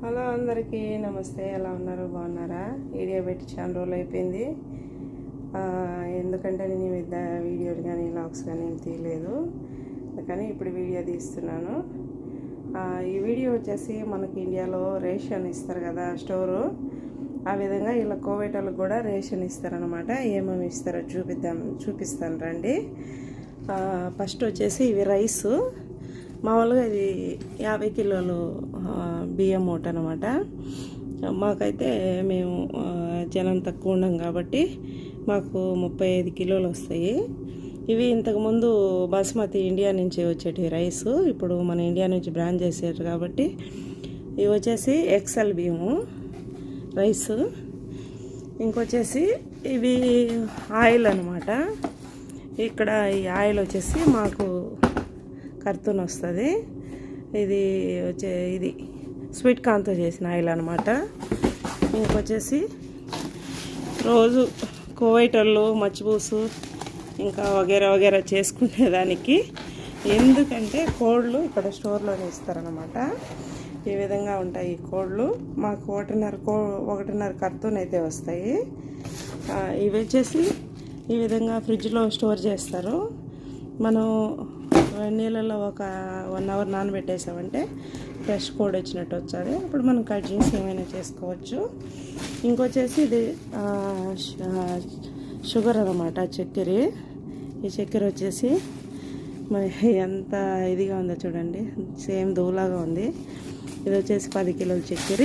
Hello అందరికీ నమస్తే. ఎలా ఉన్నారు? బాగున్నారా? వీడియో పెట్టి చాలా రోజులు అయిపోయింది. ఎందుకంటే నేను వీడియోలు కానీ వ్లాగ్స్ కానీ ఏం తీయలేదు, కానీ ఇప్పుడు వీడియో తీస్తున్నాను. ఈ వీడియో వచ్చేసి మనకి ఇండియాలో రేషన్ ఇస్తారు కదా స్టోరు, ఆ విధంగా ఇలా కోవిడ్ వాళ్ళకి కూడా రేషన్ ఇస్తారనమాట. ఏమేమి ఇస్తారో చూపిస్తాను రండి. ఫస్ట్ వచ్చేసి ఇవి రైసు. మామూలుగా ఇది 50 కిలోలు బియ్యం మూట అనమాట. మాకైతే మేము జనం తక్కువ ఉన్నాం కాబట్టి మాకు 35 కిలోలు వస్తాయి. ఇవి ఇంతకుముందు బాస్మతి ఇండియా నుంచి వచ్చేటి రైసు, ఇప్పుడు మన ఇండియా నుంచి బ్రాండ్ చేసారు కాబట్టి ఇవి వచ్చేసి ఎక్సెల్ బియ్యము రైసు. ఇంకొచ్చేసి ఇవి ఆయిల్ అనమాట. ఇక్కడ ఈ ఆయిల్ వచ్చేసి మాకు కర్తూన్ వస్తుంది. ఇది స్వీట్ కార్న్తో చేసిన ఆయిల్ అనమాట. ఇంకొచ్చేసి రోజు కువైట్ వాళ్ళు మచ్చిపూసు ఇంకా వగేరా చేసుకునేదానికి, ఎందుకంటే కోళ్ళు ఇక్కడ స్టోర్లోనే ఇస్తారనమాట. ఈ విధంగా ఉంటాయి కోళ్ళు. మాకు 1.5 కర్తూన్ అయితే వస్తాయి. ఇవి వచ్చేసి ఈ విధంగా ఫ్రిడ్జ్లో స్టోర్ చేస్తారు. మనం నీళ్ళలో ఒక 1 అవర్ నానబెట్టేసామంటే ఫ్రెష్ కోడ్ వచ్చినట్టు వచ్చేది. ఇప్పుడు మనం కట్ చేసి ఏమైనా చేసుకోవచ్చు. ఇంకొచ్చేసి ఇది షుగర్ అనమాట, చక్కెర. ఈ చక్కెర వచ్చేసి మరి ఎంత ఇదిగా ఉందో చూడండి, సేమ్ దూలాగా ఉంది. ఇది వచ్చేసి 10 కిలోల చక్కెర.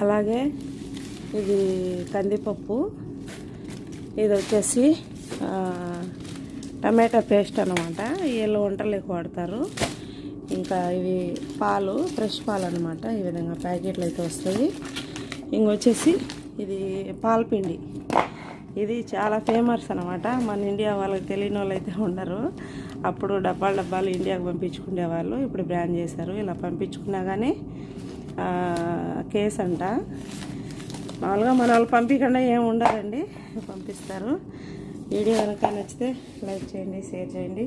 అలాగే ఇది కందిపప్పు. ఇది వచ్చేసి టమాటా పేస్ట్ అనమాట. వీళ్ళు వంటలకు వాడతారు. ఇంకా ఇవి పాలు, ఫ్రెష్ పాలు అనమాట. ఈ విధంగా ప్యాకెట్లు అయితే వస్తుంది. ఇంకొచ్చేసి ఇది పాలపిండి. ఇది చాలా ఫేమస్ అనమాట. మన ఇండియా వాళ్ళకి తెలియని వాళ్ళు అయితే ఉండరు. అప్పుడు డబ్బాలు ఇండియాకు పంపించుకునేవాళ్ళు, ఇప్పుడు బ్యాన్ చేశారు. ఇలా పంపించుకున్నా కానీ కేసు అంట. మామూలుగా మన వాళ్ళు పంపించకుండా ఏమి ఉండదండి, పంపిస్తారు. వీడియో కనుక నచ్చితే లైక్ చేయండి, షేర్ చేయండి,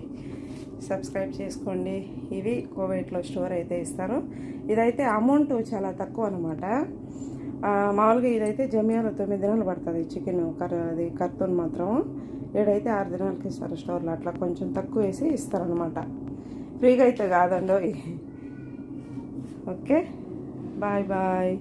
సబ్స్క్రైబ్ చేసుకోండి. ఇవి కువైట్లో స్టోర్ అయితే ఇస్తారు. ఇదైతే అమౌంట్ చాలా తక్కువ అనమాట. మామూలుగా ఇదైతే జమియాలో 9 దినాలు పడుతుంది చికెన్ అది కర్తూన్ మాత్రం. ఏడైతే 6 దినాలకి ఇస్తారు స్టోర్లో. అట్లా కొంచెం తక్కువ వేసి ఇస్తారనమాట. ఫ్రీగా అయితే కాదండి. Okay, bye.